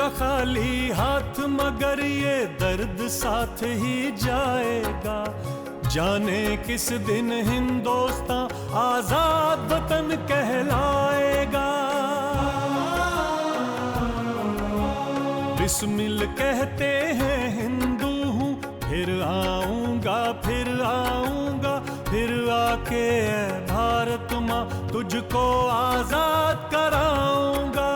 गया खाली हाथ मगर ये दर्द साथ ही जाएगा। जाने किस दिन हिंदुस्तान आजाद वतन कहलाएगा। बिस्मिल कहते हैं हिंदू हूँ, फिर आऊंगा फिर आऊंगा, फिर आके ऐ भारत माँ तुझको आजाद कराऊंगा।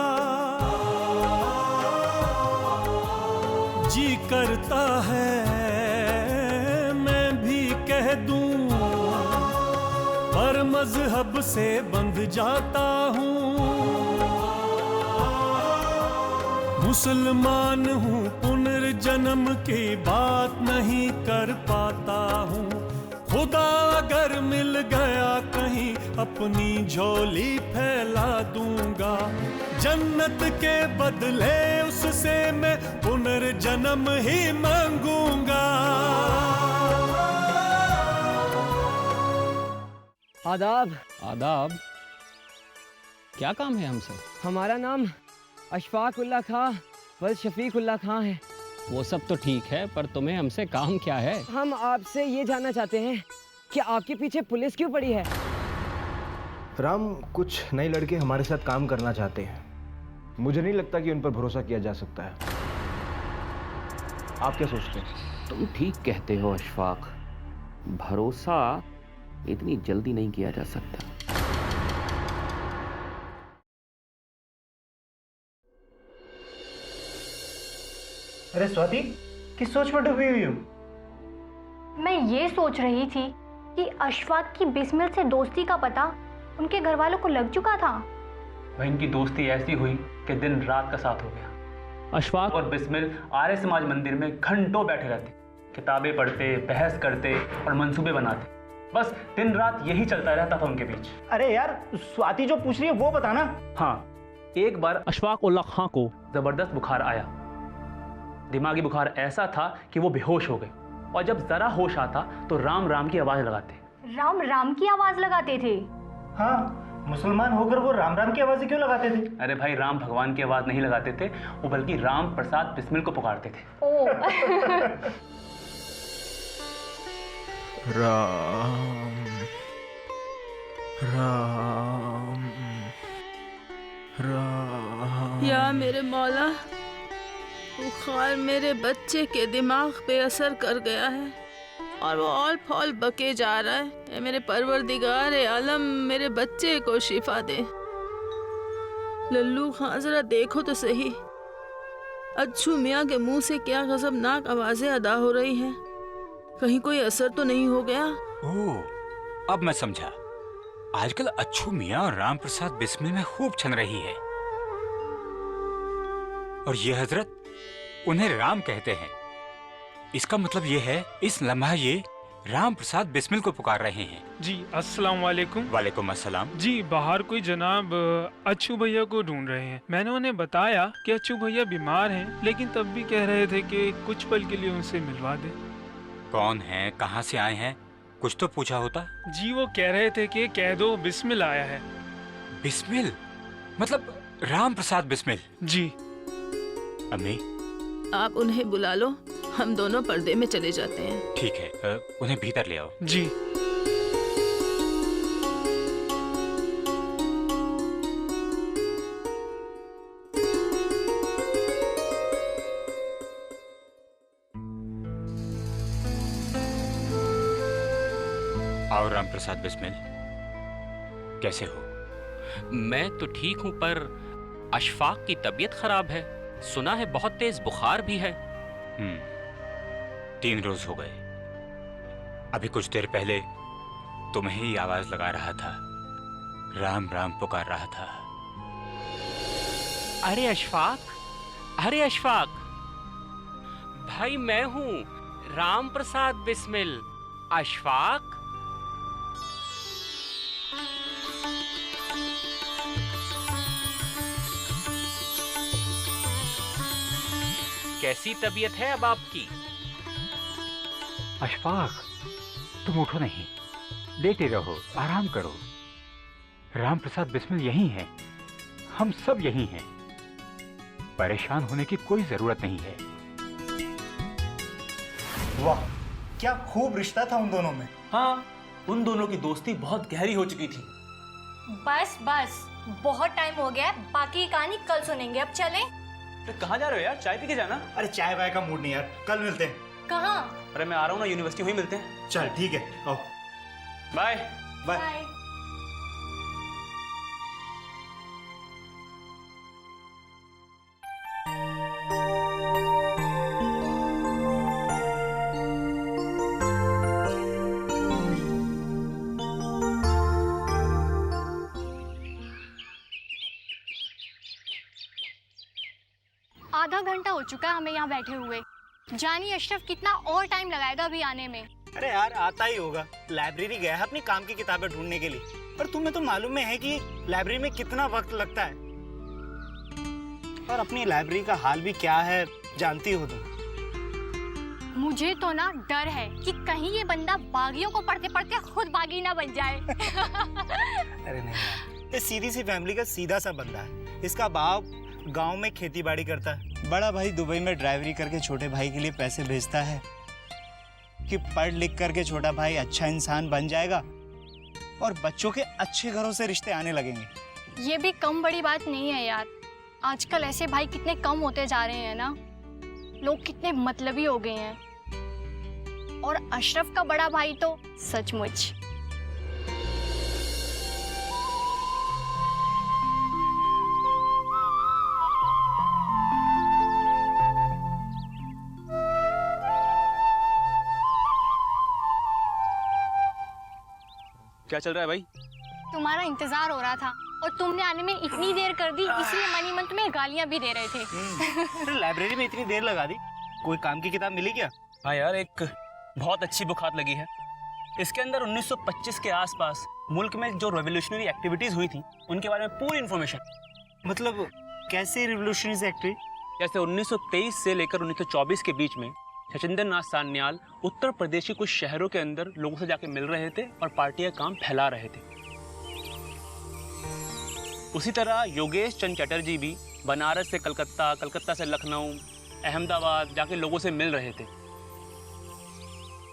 जी करता है मैं भी कह दूं, पर मजहब से बंध जाता हूँ। मुसलमान हूँ, पुनर्जन्म की बात नहीं कर पाता हूँ। खुदा अगर मिल गया कहीं अपनी झोली फैला दूंगा। जन्नत के बदले उससे मैं पुनर्जन्म ही मांगूंगा। आदाब। आदाब। क्या काम है हमसे? हमारा नाम अशफाक उल्लाह खां वल शफीक उल्लाह खां है। वो सब तो ठीक है, पर तुम्हें हमसे काम क्या है? हम आपसे ये जानना चाहते हैं कि आपके पीछे पुलिस क्यों पड़ी है? राम, कुछ नए लड़के हमारे साथ काम करना चाहते हैं। मुझे नहीं लगता कि उन पर भरोसा किया जा सकता है। आप क्या सोचते हैं? तुम ठीक कहते हो अशफाक, भरोसा इतनी जल्दी नहीं किया जा सकता। अरे स्वाति, किस सोच में डूबी हुई हो? मैं ये सोच रही थी कि अशफाक की बिस्मिल से दोस्ती का पता उनके घर वालों को लग चुका था। वह इनकी दोस्ती ऐसी हुई कि दिन रात का साथ हो गया। अशफाक और बिस्मिल आर्य समाज मंदिर में घंटों बैठे रहते, किताबें पढ़ते, बहस करते और मंसूबे बनाते। बस दिन रात यही चलता रहता था उनके बीच। अरे यार, स्वाति जो पूछ रही है वो बताना। हाँ, एक बार अशफाक उल्लाह खां को जबरदस्त बुखार आया। दिमागी बुखार ऐसा था कि वो बेहोश हो गए, और जब जरा होश आता तो राम राम की आवाज लगाते। राम राम की आवाज लगाते थे? हाँ, मुसलमान होकर वो राम राम की आवाज़ें क्यों लगाते थे? अरे भाई, राम भगवान की आवाज नहीं लगाते थे, वो बल्कि राम प्रसाद बिस्मिल को पुकारते थे। ओ। राम राम राम। या मेरे मौला, बुखार मेरे बच्चे के दिमाग पे असर कर गया है और वो ऑल फॉल बके जा रहा है। ए मेरे परवरदिगार आलम, मेरे बच्चे को शिफा दे। लल्लू खां, जरा देखो तो सही, अच्छू मियाँ के मुंह से क्या गजबनाक आवाजें अदा हो रही हैं। कहीं कोई असर तो नहीं हो गया? ओह, अब मैं समझा। आजकल अच्छू मियाँ और राम प्रसाद बिस्मिल में खूब छन रही है, और ये हजरत उन्हें राम कहते हैं। इसका मतलब ये है इस लम्हा ये राम प्रसाद बिस्मिल को पुकार रहे हैं। जी अस्सलाम वालेकुम। वालेकुम अस्सलाम। जी, बाहर कोई जनाब अच्छू भैया को ढूंढ रहे हैं। मैंने उन्हें बताया कि अच्छू भैया बीमार हैं, लेकिन तब भी कह रहे थे कि कुछ पल के लिए उनसे मिलवा दे। कौन है, कहाँ से आए हैं, कुछ तो पूछा होता। जी, वो कह रहे थे कि कह दो बिस्मिल आया है। बिस्मिल मतलब राम प्रसाद बिस्मिल? जी। अम्मी, आप उन्हें बुला लो, हम दोनों पर्दे में चले जाते हैं। ठीक है, उन्हें भीतर ले आओ। जी। आओ राम प्रसाद बिस्मिल, कैसे हो? मैं तो ठीक हूं, पर अशफाक की तबीयत खराब है। सुना है बहुत तेज बुखार भी है। 3 रोज हो गए। अभी कुछ देर पहले तुम्हें ही आवाज लगा रहा था, राम राम पुकार रहा था। अरे अशफाक, अरे अशफाक भाई, मैं हूं राम प्रसाद बिस्मिल। अशफाक, कैसी तबीयत है अब आपकी? अशफाक, तुम उठो नहीं, लेटे रहो, आराम करो। राम प्रसाद बिस्मिल यहीं है, हम सब यहीं हैं। परेशान होने की कोई जरूरत नहीं है। वाह, क्या खूब रिश्ता था उन दोनों में। हाँ, उन दोनों की दोस्ती बहुत गहरी हो चुकी थी। बस बस, बहुत टाइम हो गया है, बाकी की कहानी कल सुनेंगे। अब चलें? तो कहाँ जा रहे हो यार? चाय पी के जाना। अरे चाय वाय का मूड नहीं यार, कल मिलते हैं। कहाँ? अरे मैं आ रहा हूँ ना, यूनिवर्सिटी वहीं मिलते हैं। चल ठीक है, आओ। Bye bye. बाय। आधा घंटा हो चुका है हमें यहाँ बैठे हुए। जानिए अशरफ कितना और टाइम लगाएगा अभी आने में। अरे यार आता ही होगा, लाइब्रेरी गया है अपनी काम की किताबें ढूंढने के लिए। पर तुम्हें तो मालूम है कि लाइब्रेरी में कितना वक्त लगता है, और अपनी लाइब्रेरी का हाल भी क्या है जानती हो तुम। मुझे तो ना डर है कि कहीं ये बंदा बागियों को पढ़ते पढ़ते खुद बागी ना बन जाए। अरे नहीं यार, ये सीधी सी फैमिली का सीधा सा बंदा है। इसका बाप गांव में खेती बाड़ी करता है, बड़ा भाई दुबई में ड्राइवरी करके छोटे भाई के लिए पैसे भेजता है कि पढ़ लिख करके छोटा भाई अच्छा इंसान बन जाएगा और बच्चों के अच्छे घरों से रिश्ते आने लगेंगे। ये भी कम बड़ी बात नहीं है यार। आजकल ऐसे भाई कितने कम होते जा रहे हैं ना, लोग कितने मतलबी हो गए हैं। और अशरफ का बड़ा भाई तो सचमुच। क्या चल रहा है भाई? तुम्हारा इंतजार हो रहा था और तुमने आने में इतनी देर कर दी, इसलिए मनी मन तुम्हें गालियां भी दे रहे थे। लाइब्रेरी में इतनी देर लगा दी, कोई काम की किताब मिली क्या? हाँ यार, एक बहुत अच्छी बुक हाथ लगी है। इसके अंदर 1925 के आसपास मुल्क में जो रेवोल्यूशनरी एक्टिविटीज हुई थी उनके बारे में पूरी इन्फॉर्मेशन। मतलब कैसे रिवोल्यूशनरी एक्टिविटी? जैसे 1923 से लेकर 1924 के बीच में छचिंदर नाथ सान्याल उत्तर प्रदेश के कुछ शहरों के अंदर लोगों से जाके मिल रहे थे और पार्टी का काम फैला रहे थे। उसी तरह योगेश चंद चटर्जी भी बनारस से कलकत्ता, कलकत्ता से लखनऊ, अहमदाबाद जाके लोगों से मिल रहे थे।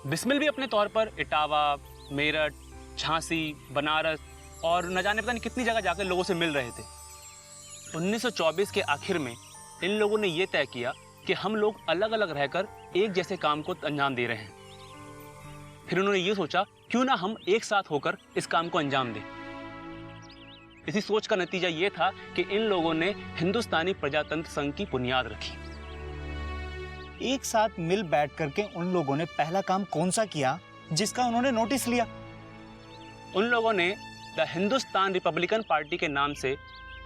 बिस्मिल भी अपने तौर पर इटावा, मेरठ, झांसी, बनारस और न जाने पता नहीं कितनी जगह जाकर लोगों से मिल रहे थे। 1924 के आखिर में इन लोगों ने यह तय किया कि हम लोग अलग अलग रहकर एक जैसे काम को अंजाम दे रहे हैं। फिर उन्होंने ये सोचा क्यों ना हम एक साथ होकर इस काम को अंजाम दें। इसी सोच का नतीजा ये था कि इन लोगों ने हिंदुस्तानी प्रजातंत्र संघ की बुनियाद रखी। एक साथ मिल बैठ करके उन लोगों ने पहला काम कौन सा किया जिसका उन्होंने नोटिस लिया? उन लोगों ने द हिंदुस्तान रिपब्लिकन पार्टी के नाम से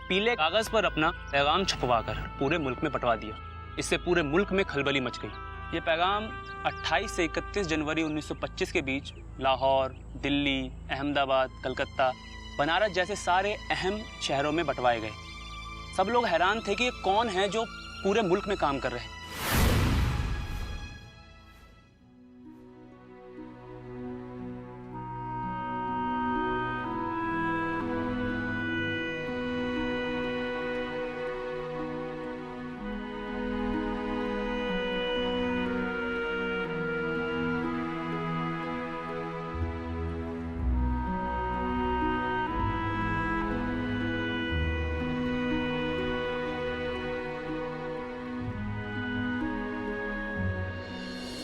पीले कागज पर अपना पैगाम छपवाकर पूरे मुल्क में बंटवा दिया। इससे पूरे मुल्क में खलबली मच गई। ये पैगाम 28 से 31 जनवरी 1925 के बीच लाहौर, दिल्ली, अहमदाबाद, कलकत्ता, बनारस जैसे सारे अहम शहरों में बंटवाए गए। सब लोग हैरान थे कि ये कौन है जो पूरे मुल्क में काम कर रहे हैं।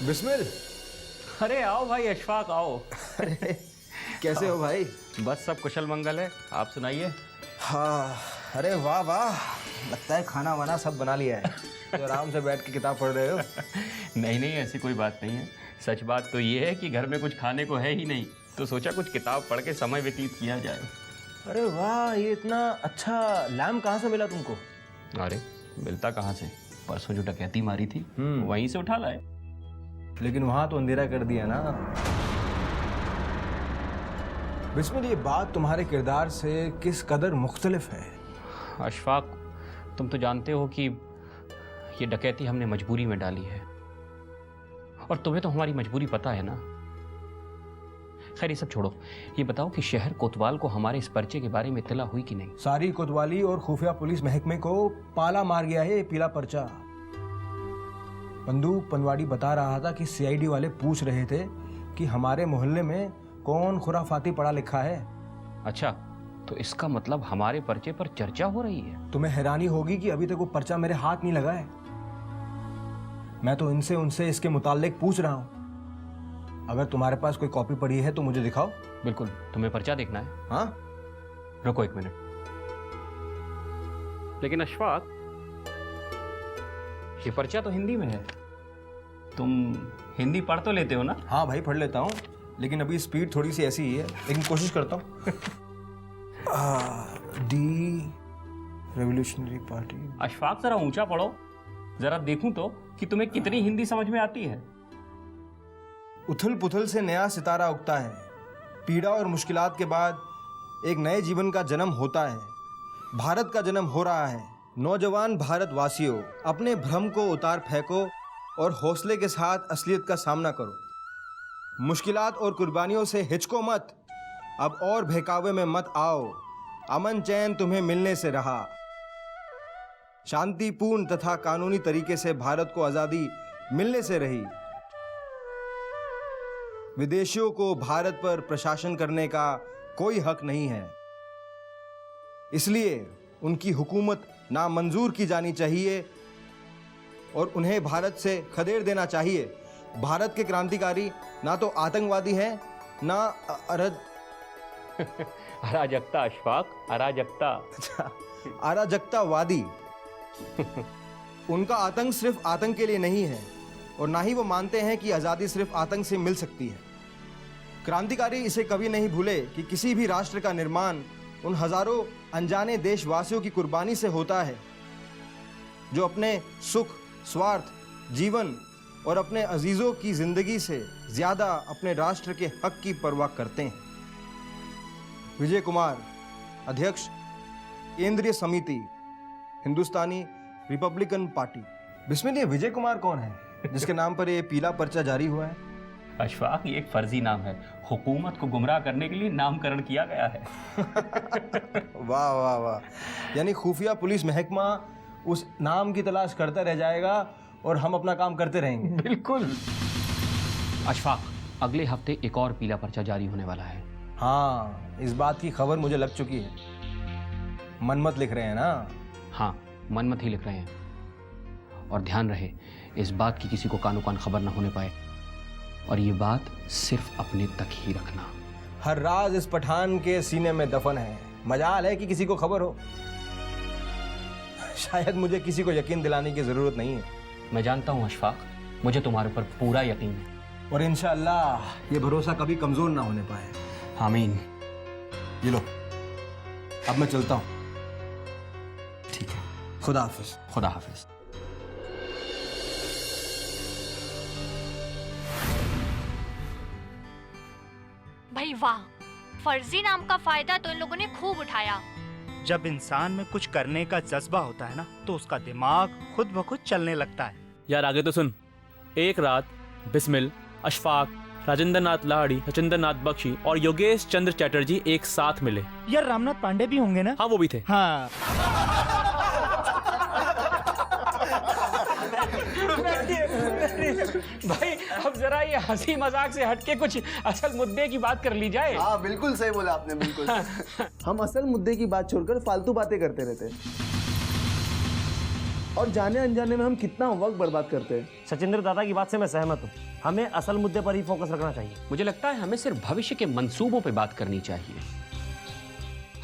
बिस्मिल। अरे आओ भाई अशफाक आओ। अरे कैसे हो भाई? बस सब कुशल मंगल है, आप सुनाइए। हाँ, अरे वाह वाह, लगता है खाना वाना सब बना लिया है। तो आराम से बैठ के किताब पढ़ रहे हो? नहीं नहीं, ऐसी कोई बात नहीं है। सच बात तो ये है कि घर में कुछ खाने को है ही नहीं, तो सोचा कुछ किताब पढ़ के समय व्यतीत किया जाए। अरे वाह, ये इतना अच्छा लैम्प कहाँ से मिला तुमको? अरे मिलता कहाँ से, परसों जो डकैती मारी थी वहीं से उठा लाए। लेकिन वहां तो अंधेरा कर दिया ना। बिस्मिल, ये बात तुम्हारे किरदार से किस कदर मुख्तलिफ है? अशफाक, तुम तो जानते हो कि ये डकैती हमने मजबूरी में डाली है, और तुम्हें तो हमारी मजबूरी पता है ना। खैर ये सब छोड़ो, ये बताओ कि शहर कोतवाल को हमारे इस पर्चे के बारे में इत्तला हुई कि नहीं? सारी कोतवाली और खुफिया पुलिस महकमे को पाला मार गया है ये पीला पर्चा। पंदू पनवाड़ी बता रहा था कि सीआईडी वाले पूछ रहे थे कि हमारे मोहल्ले में कौन खुराफाती पढ़ा लिखा है। अच्छा, तो इसका मतलब हमारे पर्चे पर चर्चा हो रही है। तुम्हें हैरानी होगी कि अभी तक वो पर्चा मेरे हाथ नहीं लगा है। मैं तो इनसे उनसे इसके मुताल्लिक पूछ रहा हूं। अगर तुम्हारे पास कोई कॉपी पड़ी है तो मुझे दिखाओ। बिल्कुल, तुम्हें पर्चा देखना है? हाँ, रुको 1 मिनट। लेकिन अशफाक, ये पर्चा तो हिंदी में है। तुम हिंदी पढ़ तो लेते हो ना? हाँ भाई, पढ़ लेता हूँ, लेकिन अभी स्पीड थोड़ी सी ऐसी ही है, लेकिन कोशिश करता हूँ। दी रेवोल्यूशनरी पार्टी। अशफाक जरा ऊंचा पढ़ो, जरा देखूं तो कि तुम्हें कितनी हिंदी समझ में आती है। उथल पुथल से नया सितारा उगता है। पीड़ा और मुश्किलात के बाद एक नए जीवन का जन्म होता है। भारत का जन्म हो रहा है। नौजवान भारतवासियों, अपने भ्रम को उतार फेंको और हौसले के साथ असलियत का सामना करो। मुश्किलात और कुर्बानियों से हिचको मत। अब और बहकावे में मत आओ। अमन चैन तुम्हें मिलने से रहा। शांतिपूर्ण तथा कानूनी तरीके से भारत को आज़ादी मिलने से रही। विदेशियों को भारत पर प्रशासन करने का कोई हक नहीं है, इसलिए उनकी हुकूमत नामंजूर की जानी चाहिए और उन्हें भारत से खदेड़ देना चाहिए। भारत के क्रांतिकारी ना तो आतंकवादी हैं, ना अराजकता अशफाक, अराजकता। अच्छा, अराजकतावादी। उनका आतंक सिर्फ आतंक के लिए नहीं है और ना ही वो मानते हैं कि आज़ादी सिर्फ आतंक से मिल सकती है। क्रांतिकारी इसे कभी नहीं भूले कि किसी भी राष्ट्र का निर्माण उन हजारों अनजाने देशवासियों की कुर्बानी से होता है जो अपने सुख, स्वार्थ, जीवन और अपने अजीजों की जिंदगी से ज्यादा अपने राष्ट्र के हक की परवाह करते हैं। विजय कुमार, अध्यक्ष, केंद्रीय समिति, हिंदुस्तानी रिपब्लिकन पार्टी। बिस्मिल, ये विजय कुमार कौन है जिसके नाम पर ये पीला पर्चा जारी हुआ है? अशफाक, ये एक फर्जी नाम है। हुकूमत को गुमराह करने के लिए नामकरण किया गया है। वाह वाह वाह, यानी खुफिया पुलिस महकमा उस नाम की तलाश करता रह जाएगा और हम अपना काम करते रहेंगे। बिल्कुल। अशफाक, अगले हफ्ते एक और पीला पर्चा जारी होने वाला है। हाँ, इस बात की खबर मुझे लग चुकी है। मनमत लिख रहे हैं ना? हाँ, मनमत ही लिख रहे हैं। और ध्यान रहे, इस बात की किसी को कानो कान खबर ना होने पाए, और ये बात सिर्फ अपने तक ही रखना। हर राज इस पठान के सीने में दफन है। मजाल है कि किसी को खबर हो। शायद मुझे किसी को यकीन दिलाने की जरूरत नहीं है। मैं जानता हूँ अशफाक, मुझे तुम्हारे ऊपर पूरा यकीन है, और इंशाअल्लाह ये भरोसा कभी कमजोर ना होने पाए। आमीन। ये लो, अब मैं चलता हूँ। ठीक है, खुदा हाफिज। खुदा हाफिज। भाई वाह, फर्जी नाम का फायदा तो इन लोगों ने खूब उठाया। जब इंसान में कुछ करने का जज्बा होता है ना, तो उसका दिमाग खुद ब खुद चलने लगता है। यार आगे तो सुन। एक रात बिस्मिल, अशफाक, राजेंद्र नाथ लाहड़ी, सचिंद्र नाथ बख्शी और योगेश चंद्र चैटर्जी एक साथ मिले। यार रामनाथ पांडे भी होंगे ना? हाँ, वो भी थे। हाँ। भाई, अब जरा ये हंसी मजाक से हटके कुछ असल मुद्दे की बात कर ली जाए। हाँ, बिल्कुल सही बोला आपने, बिल्कुल। हम असल मुद्दे की बात छोड़कर फालतू बातें करते रहते हैं और जाने अनजाने में हम कितना वक्त बर्बाद करते हैं। सचिंद्र दादा की बात से मैं सहमत हूँ। हमें असल मुद्दे पर ही फोकस रखना चाहिए। मुझे लगता है हमें सिर्फ भविष्य के मंसूबों पे बात करनी चाहिए।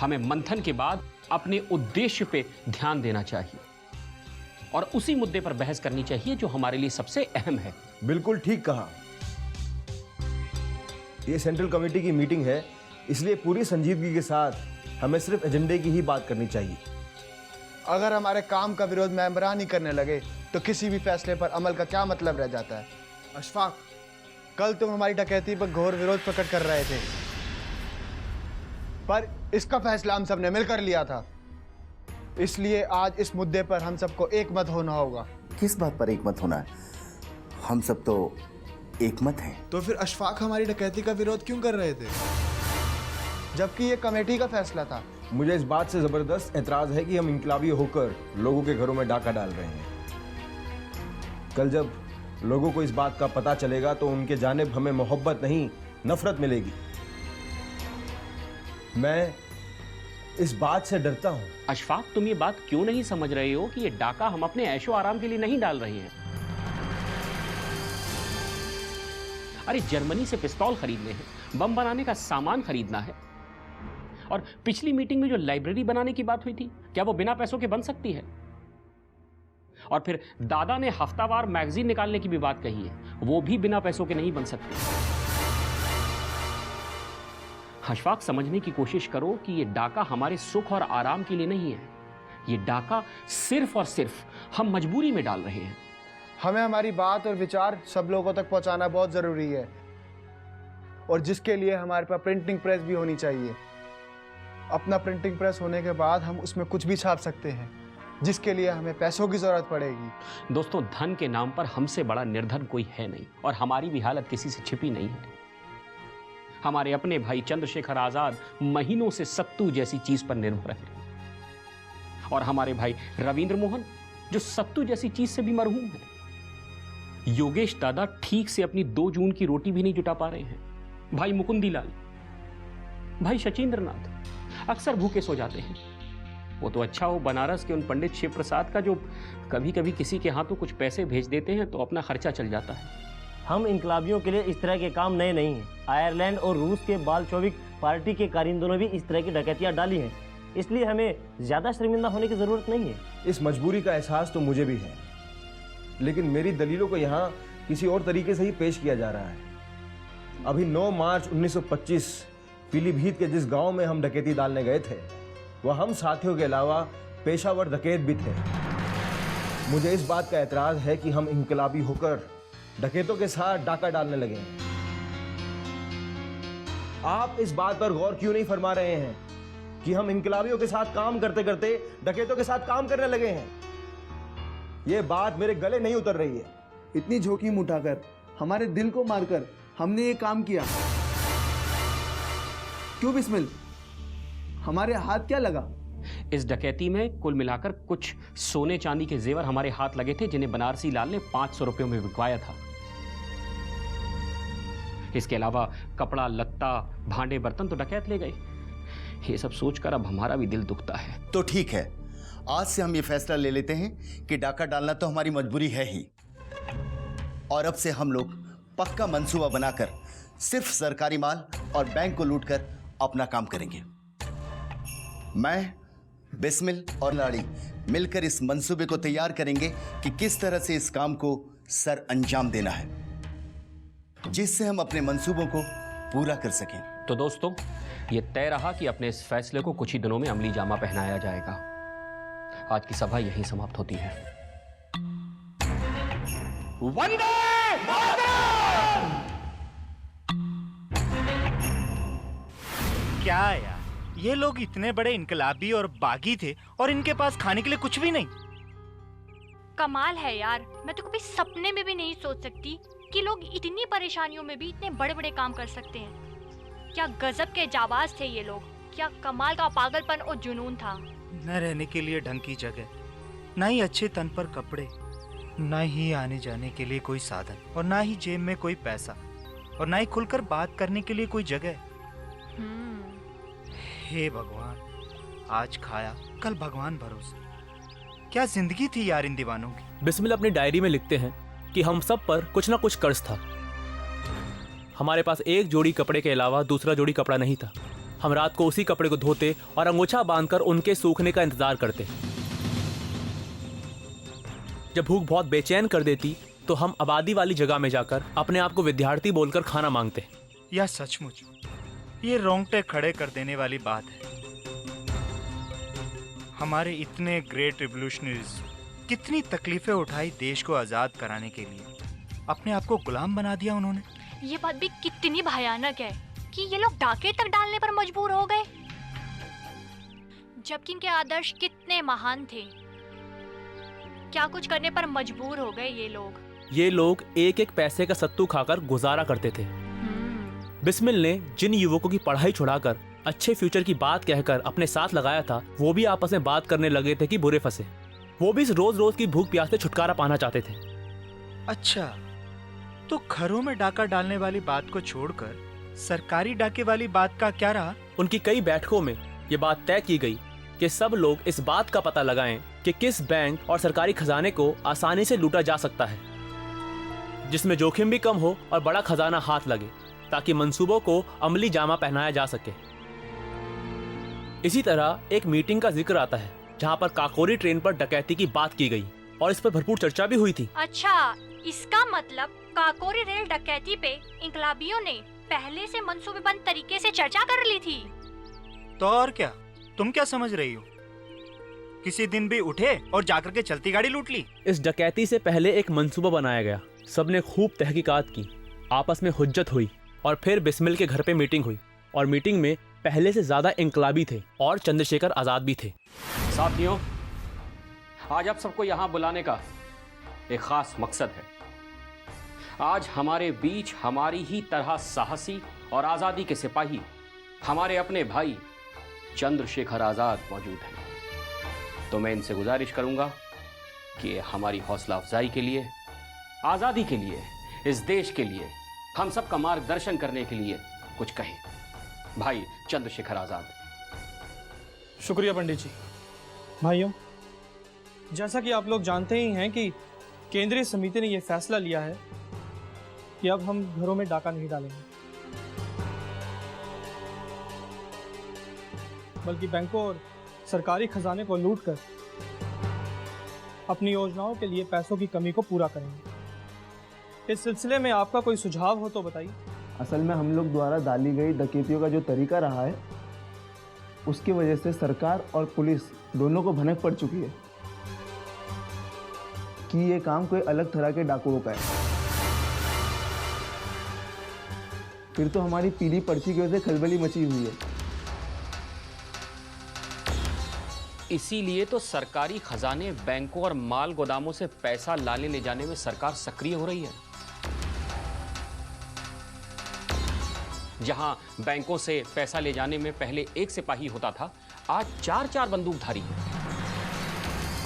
हमें मंथन के बाद अपने उद्देश्य पे ध्यान देना चाहिए और उसी मुद्दे पर बहस करनी चाहिए जो हमारे लिए सबसे अहम है। बिल्कुल ठीक कहा। ये सेंट्रल कमेटी की मीटिंग है, इसलिए पूरी संजीदगी के साथ हमें सिर्फ एजेंडे की ही बात करनी चाहिए। अगर हमारे काम का विरोध मेंबरान ही करने लगे तो किसी भी फैसले पर अमल का क्या मतलब रह जाता है? अशफाक, कल तुम हमारी डकैती पर घोर विरोध प्रकट कर रहे थे, पर इसका फैसला हम सब ने मिलकर लिया था। इसलिए आज इस मुद्दे पर हम सबको एक मत होना होगा। किस बात पर एक मत होना है? हम सब तो एकमत हैं। तो फिर अशफाक हमारी डकैती का विरोध क्यों कर रहे थे, जबकि ये कमेटी का फैसला था? मुझे इस बात से ज़बरदस्त एतराज़ है कि हम इनकलाबी होकर लोगों के घरों में डाका डाल रहे हैं। कल जब लोगों को इस बात का पता चलेगा तो उनके जानिब हमें मोहब्बत नहीं नफरत मिलेगी। मैं इस बात से डरता हूं। अशफाक, तुम ये बात क्यों नहीं समझ रहे हो कि ये डाका हम अपने ऐशो आराम के लिए नहीं डाल रहे हैं। अरे जर्मनी से पिस्तौल खरीदने हैं, बम बनाने का सामान खरीदना है। और पिछली मीटिंग में जो लाइब्रेरी बनाने की बात हुई थी, क्या वो बिना पैसों के बन सकती है? और फिर दादा ने हफ्तावार मैगजीन निकालने की भी बात कही है, वो भी बिना पैसों के नहीं बन सकती। अशफाक, समझने की कोशिश करो कि ये डाका हमारे सुख और आराम के लिए नहीं है। ये डाका सिर्फ और सिर्फ हम मजबूरी में डाल रहे हैं। हमें हमारी बात और विचार सब लोगों तक पहुंचाना बहुत जरूरी है, और जिसके लिए हमारे पास प्रिंटिंग प्रेस भी होनी चाहिए। अपना प्रिंटिंग प्रेस होने के बाद हम उसमें कुछ भी छाप सकते हैं, जिसके लिए हमें पैसों की जरूरत पड़ेगी। दोस्तों, धन के नाम पर हमसे बड़ा निर्धन कोई है नहीं, और हमारी भी हालत किसी से छिपी नहीं है। हमारे अपने भाई चंद्रशेखर आजाद महीनों से सत्तू जैसी चीज पर निर्भर है, और हमारे भाई रविंद्र मोहन जो सत्तू जैसी चीज से भी मरहूम है। योगेश दादा ठीक से अपनी 2 जून की रोटी भी नहीं जुटा पा रहे हैं। भाई मुकुंदी लाल, भाई शचींद्र नाथ अक्सर भूखे सो जाते हैं। वो तो अच्छा हो बनारस के उन पंडित शिव प्रसाद का, जो कभी कभी किसी के हाथों कुछ पैसे भेज देते हैं तो अपना खर्चा चल जाता है। हम इनकलाबियों के लिए इस तरह के काम नए नहीं हैं। आयरलैंड और रूस के बाल्शेविक पार्टी के कारिंदों ने भी इस तरह की डकैतियां डाली हैं, इसलिए हमें ज़्यादा शर्मिंदा होने की ज़रूरत नहीं है। इस मजबूरी का एहसास तो मुझे भी है, लेकिन मेरी दलीलों को यहाँ किसी और तरीके से ही पेश किया जा रहा है। अभी 9 मार्च 1925 पीलीभीत के जिस गांव में हम डकैती डालने गए थे, वह हम साथियों के अलावा पेशावर डकैत भी थे। मुझे इस बात का एतराज़ है कि हम इनकलाबी होकर डकैतों के साथ डाका डालने लगे हैं। आप इस बात पर गौर क्यों नहीं फरमा रहे हैं कि हम इनकलाबियों के साथ काम करते करते डकैतों के साथ काम करने लगे हैं? यह बात मेरे गले नहीं उतर रही है। इतनी जोखिम उठाकर, हमारे दिल को मारकर हमने ये काम किया, क्यों बिस्मिल? हमारे हाथ क्या लगा? इस डकैती में कुल मिलाकर कुछ सोने चांदी के जेवर हमारे हाथ लगे थे, जिन्हें बनारसी लाल ने 500 रुपयों में बिकवाया था। इसके अलावा कपड़ा लत्ता भांडे बर्तन तो डकैत ले गए। ये सब सोचकर अब हमारा भी दिल दुखता है। तो ठीक है, आज से हम ये फैसला ले लेते हैं कि डाका डालना तो हमारी मजबूरी है ही, और अब से हम लोग पक्का मंसूबा बनाकर सिर्फ सरकारी माल और बैंक को लूटकर अपना काम करेंगे। मैं, बिस्मिल और लाड़ी मिलकर इस मंसूबे को तैयार करेंगे कि किस तरह से इस काम को सर अंजाम देना है, जिससे हम अपने मंसूबों को पूरा कर सकें। तो दोस्तों, ये तय रहा कि अपने इस फैसले को कुछ ही दिनों में अमली जामा पहनाया जाएगा। आज की सभा यहीं समाप्त होती है। वंदे मातरम! क्या यार, ये लोग इतने बड़े इनकलाबी और बागी थे और इनके पास खाने के लिए कुछ भी नहीं। कमाल है यार, मैं तो कभी सपने में भी नहीं सोच सकती कि लोग इतनी परेशानियों में भी इतने बड़े बड़े काम कर सकते हैं। क्या गजब के जाबाज थे ये लोग, क्या कमाल का पागलपन और जुनून था। न रहने के लिए ढंग की जगह, न ही अच्छे तन पर कपड़े, न ही आने जाने के लिए कोई साधन, और न ही जेब में कोई पैसा, और न ही खुलकर बात करने के लिए कोई जगह। हे भगवान, आज खाया कल भगवान भरोसे। क्या जिंदगी थी यार इन दीवानों की। बिस्मिल अपनी डायरी में लिखते हैं कि हम सब पर कुछ ना कुछ कर्ज था। हमारे पास एक जोड़ी कपड़े के अलावा दूसरा जोड़ी कपड़ा नहीं था। हम रात को उसी कपड़े को धोते और अंगोछा बांधकर उनके सूखने का इंतजार करते। जब भूख बहुत बेचैन कर देती तो हम आबादी वाली जगह में जाकर अपने आप को विद्यार्थी बोलकर खाना मांगते। यह सचमुच ये रोंगटे खड़े कर देने वाली बात है। हमारे इतने ग्रेट रिवॉल्यूशनरीज कितनी तकलीफें उठाई देश को आजाद कराने के लिए, अपने आप को गुलाम बना दिया उन्होंने। ये बात भी कितनी भयानक है कि ये लोग डाके तक डालने पर मजबूर हो गए, जबकि इनके आदर्श कितने महान थे। क्या कुछ करने पर मजबूर हो गए ये लोग। ये लोग एक एक पैसे का सत्तू खाकर गुजारा करते थे। बिस्मिल ने जिन युवकों की पढ़ाई छुड़ाकर अच्छे फ्यूचर की बात कहकर अपने साथ लगाया था, वो भी आपस में बात करने लगे थे कि बुरे फंसे। वो भी इस रोज रोज की भूख प्यास से छुटकारा पाना चाहते थे। अच्छा, तो घरों में डाका डालने वाली बात को छोड़कर सरकारी डाके वाली बात का क्या रहा? उनकी कई बैठकों में ये बात तय की गई कि सब लोग इस बात का पता लगाएं कि किस बैंक और सरकारी खजाने को आसानी से लूटा जा सकता है, जिसमें जोखिम भी कम हो और बड़ा खजाना हाथ लगे, ताकि मंसूबों को अमली जामा पहनाया जा सके। इसी तरह एक मीटिंग का जिक्र आता है जहां पर काकोरी ट्रेन पर डकैती की बात की गई और इस पर भरपूर चर्चा भी हुई थी। अच्छा, इसका मतलब काकोरी रेल डकैती पे इंकलाबियों ने पहले से मंसूबेबंद तरीके से चर्चा कर ली थी। तो और क्या, तुम क्या समझ रही हो? किसी दिन भी उठे और जाकर के चलती गाड़ी लूट ली? इस डकैती से पहले एक मंसूबा बनाया गया। सबने खूब तहकीकात की, आपस में हुज्जत हुई और फिर बिस्मिल के घर पे मीटिंग हुई और मीटिंग में पहले से ज्यादा इंकलाबी थे और चंद्रशेखर आजाद भी थे। साथियों, आज आप सबको यहाँ बुलाने का एक खास मकसद है। आज हमारे बीच हमारी ही तरह साहसी और आज़ादी के सिपाही, हमारे अपने भाई चंद्रशेखर आज़ाद मौजूद हैं। तो मैं इनसे गुजारिश करूंगा कि हमारी हौसला अफजाई के लिए, आज़ादी के लिए, इस देश के लिए, हम सबका मार्गदर्शन करने के लिए कुछ कहें। भाई चंद्रशेखर आज़ाद। शुक्रिया पंडित जी। भाइयों, जैसा कि आप लोग जानते ही हैं कि केंद्रीय समिति ने यह फैसला लिया है कि अब हम घरों में डाका नहीं डालेंगे, बल्कि बैंकों और सरकारी खजाने को लूटकर अपनी योजनाओं के लिए पैसों की कमी को पूरा करेंगे। इस सिलसिले में आपका कोई सुझाव हो तो बताइए। असल में हम लोग द्वारा डाली गई डकैतियों का जो तरीका रहा है, उसकी वजह से सरकार और पुलिस दोनों को भनक पड़ चुकी है कि ये काम कोई अलग तरह के डाकुओं का है। फिर तो हमारी पीली पर्ची की वजह से खलबली मची हुई है। इसीलिए तो सरकारी खजाने, बैंकों और माल गोदामों से पैसा लाने ले जाने में सरकार सक्रिय हो रही है। जहां बैंकों से पैसा ले जाने में पहले एक सिपाही होता था, आज 4-4 बंदूकधारी हैं।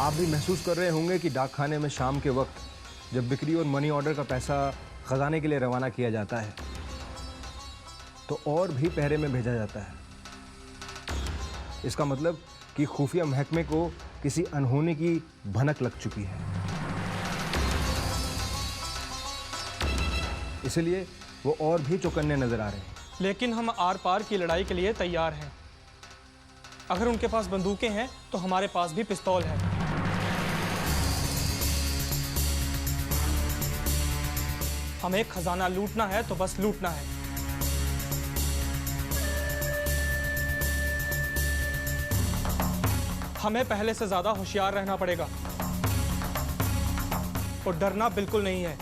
आप भी महसूस कर रहे होंगे कि डाकखाने में शाम के वक्त जब बिक्री और मनी ऑर्डर का पैसा खजाने के लिए रवाना किया जाता है तो और भी पहरे में भेजा जाता है। इसका मतलब कि खुफिया महकमे को किसी अनहोनी की भनक लग चुकी है। इसलिए वो और भी चौकन्ने नजर आ रहे हैं। लेकिन हम आर पार की लड़ाई के लिए तैयार हैं। अगर उनके पास बंदूकें हैं तो हमारे पास भी पिस्तौल है। हमें खजाना लूटना है तो बस लूटना है। हमें पहले से ज्यादा होशियार रहना पड़ेगा और डरना बिल्कुल नहीं है।